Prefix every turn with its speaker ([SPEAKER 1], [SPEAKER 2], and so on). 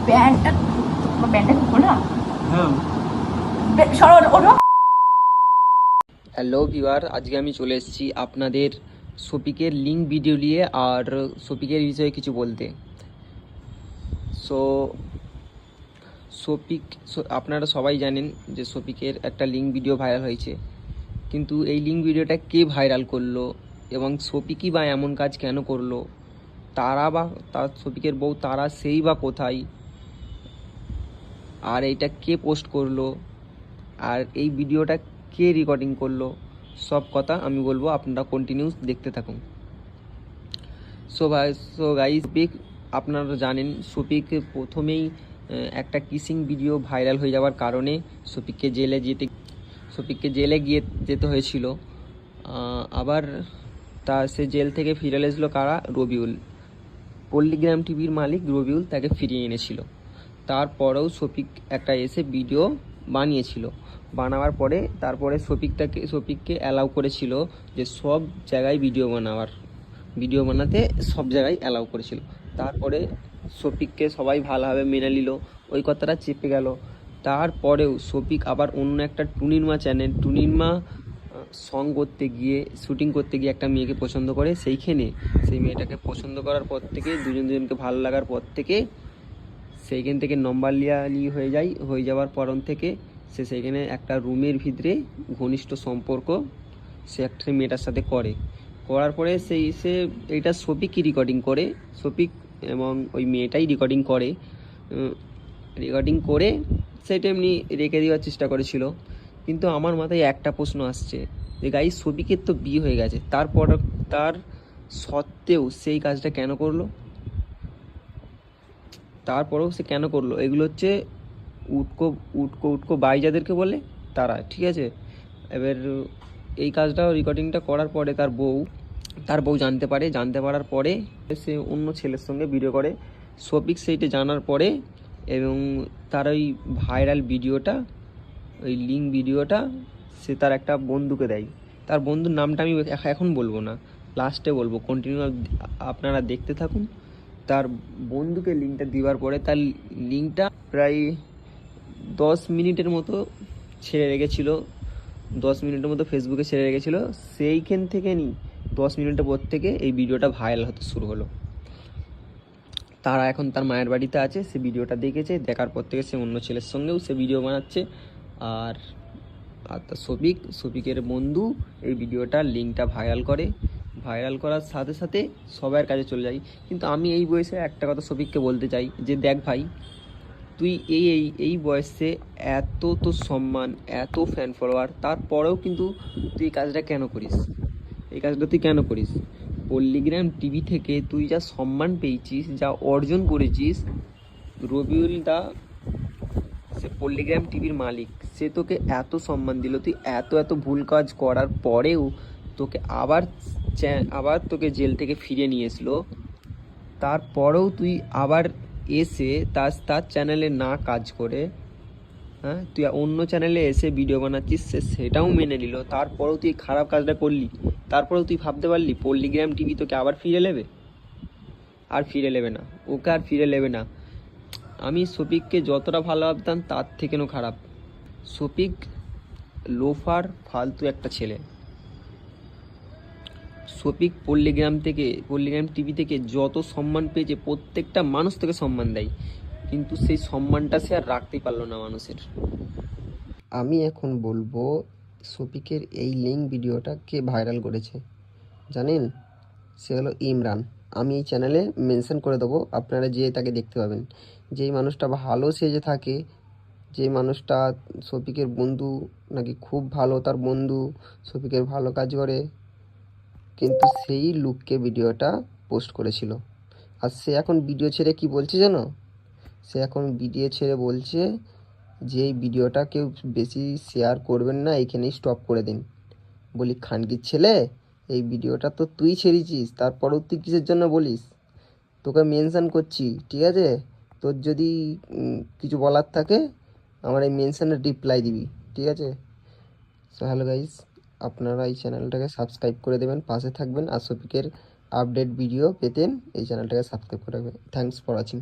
[SPEAKER 1] প্যান্টটা কি করলাম?
[SPEAKER 2] হ্যাঁ।
[SPEAKER 1] ওঠো।
[SPEAKER 2] হ্যালো ভিউয়ার, আজকে আমি চলে এসেছি আপনাদের শফিকের লিঙ্ক ভিডিও নিয়ে আর শফিকের বিষয়ে কিছু বলতে। সো আপনারা সবাই জানেন যে শফিকের একটা লিঙ্ক ভিডিও ভাইরাল হয়েছে, কিন্তু এই লিঙ্ক ভিডিওটা কে ভাইরাল করলো এবং শফিকই বা এমন কাজ কেন করলো, তার শফিকের বউ তারা সেই বা কোথায়, আর এইটা কে পোস্ট করলো, আর এই ভিডিওটা কে রেকর্ডিং করলো, সব কথা আমি বলবো, আপনারা কন্টিনিউস দেখতে থাকুন। সো গাইস, আপনারা জানেন শফিক প্রথমেই একটা কিসিং ভিডিও ভাইরাল হয়ে যাওয়ার কারণে শফিককে জেলে যেতে হয়েছিল। আবার সে জেল থেকে ফিরে এসেছিলো কারা? রবিউল, পল্লীগ্রাম টিভির মালিক রবিউল তাকে ফিরিয়ে এনেছিল। তারপরেও শফিক একটা এসে ভিডিও বানিয়েছিল, বানাবার পরে তারপরে শফিককে অ্যালাউ করেছিল যে সব জায়গায় ভিডিও বানাতে সব জায়গায় অ্যালাউ করেছিল। তারপরে শফিককে সবাই ভালোভাবে মেনে নিল, ওই কথাটা চেপে গেল। তারপরেও শফিক আবার অন্য একটা টুনিরমা শুটিং করতে গিয়ে একটা মেয়েকে পছন্দ করে। সেই মেয়েটাকে পছন্দ করার পর থেকে দুজনকে ভালো লাগার পর থেকে সেইখান থেকে নম্বর লিয়ালি হয়ে যাওয়ার পর থেকে সেইখানে একটা রুমের ভিতরে ঘনিষ্ঠ সম্পর্ক সে একটা মেয়েটার সাথে করার পরে সে এইটা শফিকই রেকর্ডিং করে, শফিক এবং ওই মেয়েটাই রেকর্ডিং করে সেটা এমনি রেখে দেওয়ার চেষ্টা করেছিল। কিন্তু আমার মাথায় একটা প্রশ্ন আসছে যে গাইস, শফিকের তো বিয়ে হয়ে গেছে, তার সত্ত্বেও সেই কাজটা কেন করলো? তারপরেও সে কেন করলো? এগুলো হচ্ছে উটকো বাই যাদেরকে বলে তারা, ঠিক আছে? এবার এই কাজটা রেকর্ডিংটা করার পরে তার বউ জানতে পারার পরে সে অন্য ছেলের সঙ্গে ভিডিও করে। শফিক সেইটা জানার পরে এবং তার ওই ভাইরাল ভিডিওটা, ওই লিঙ্ক ভিডিওটা সে তার একটা বন্ধুকে দেয়। তার বন্ধুর নামটা আমি এখন বলবো না, লাস্টে বলবো, কন্টিনিউ আপনারা দেখতে থাকুন। তার বন্ধুকে লিঙ্কটা দেওয়ার পরে তার লিঙ্কটা প্রায় 10 মিনিটের মতো ফেসবুকে ছেড়ে রেখেছিলো। সেইখান থেকে 10 মিনিটের পর থেকে এই ভিডিওটা ভাইরাল হতে শুরু হলো। তারা এখন তার মায়ের বাড়িতে আছে, সে ভিডিওটা দেখেছে, দেখার পর থেকে সে অন্য ছেলের সঙ্গেও সে ভিডিও বানাচ্ছে। আর তার শফিকের বন্ধু এই ভিডিওটার লিঙ্কটা ভাইরাল করার সাথে সাথে সবার কাছে চলে যায়। কিন্তু আমি এই বয়সে একটা কথা শফিককে বলতে চাই যে দেখ ভাই, তুই এই বয়সে এত তো সম্মান, এত ফ্যান ফলোয়ার, তারপরেও কিন্তু তুই এই কাজটা কেন করিস? পল্লীগ্রাম টিভি থেকে তুই যা সম্মান পেয়েছিস, যা অর্জন করেছিস, রবিউল দা, সে পল্লীগ্রাম টিভির মালিক, সে তোকে এত সম্মান দিল, তুই এত ভুল কাজ করার পরেও তোকে আবার তোকে জেল থেকে ফিরিয়ে নিয়ে এসলো। তারপরেও তুই আবার এসে তার চ্যানেলে না কাজ করে, হ্যাঁ, তুই অন্য চ্যানেলে এসে ভিডিও বানাচ্ছিস, সেটাও মেনে নিল। তারপরেও তুই খারাপ কাজটা করলি, তারপরেও তুই ভাবতে পারলি পল্লীগ্রাম টিভি তোকে আবার ফিরে নেবে? আর ফিরে নেবে না, ওকে আর ফিরে নেবে না। আমি শফিককে যতটা ভালো ভাবতাম তার থেকেও খারাপ। শফিক লোফার, ফালতু একটা ছেলে। শফিক পল্লীগ্রাম টিভি থেকে যত সম্মান পেয়েছে, প্রত্যেকটা মানুষ থেকে সম্মান দেয়, কিন্তু সেই সম্মানটা সে আর রাখতেই পারলো না মানুষের। আমি এখন বলবো শফিকের এই লিঙ্ক ভিডিওটা কে ভাইরাল করেছে জানেন? সে হলো ইমরান। আমি এই চ্যানেলে মেনশন করে দেবো, আপনারা যেয়ে তাকে দেখতে পাবেন। যেই মানুষটা ভালো সেজে থাকে, যেই মানুষটা শফিকের বন্ধু, নাকি খুব ভালো, তার বন্ধু শফিকের ভালো কাজ করে, কিন্তু সেই লুককে ভিডিওটা পোস্ট করেছিল। আর সে এখন ভিডিও ছেড়ে কি বলছে জানো? সে এখন ভিডিও ছেড়ে বলছে যে এই ভিডিওটা কেউ বেশি শেয়ার করবেন না, এইখানেই স্টপ করে দিন। বলি খানকির ছেলে, এই ভিডিওটা তো তুই ছেড়েছিস, তারপরেও তুই কিসের জন্য বলিস? তোকে মেনশন করছি, ঠিক আছে? তোর যদি কিছু বলার থাকে আমার এই মেনশনের রিপ্লাই দিবি, ঠিক আছে? সো হ্যালো গাইস, আপনারা এই চ্যানেলটাকে সাবস্ক্রাইব করে দেবেন, পাশে থাকবেন, আর শফিকের আপডেট ভিডিও পেতেন এই চ্যানেলটাকে সাবস্ক্রাইব করে রাখবেন। Thanks for watching.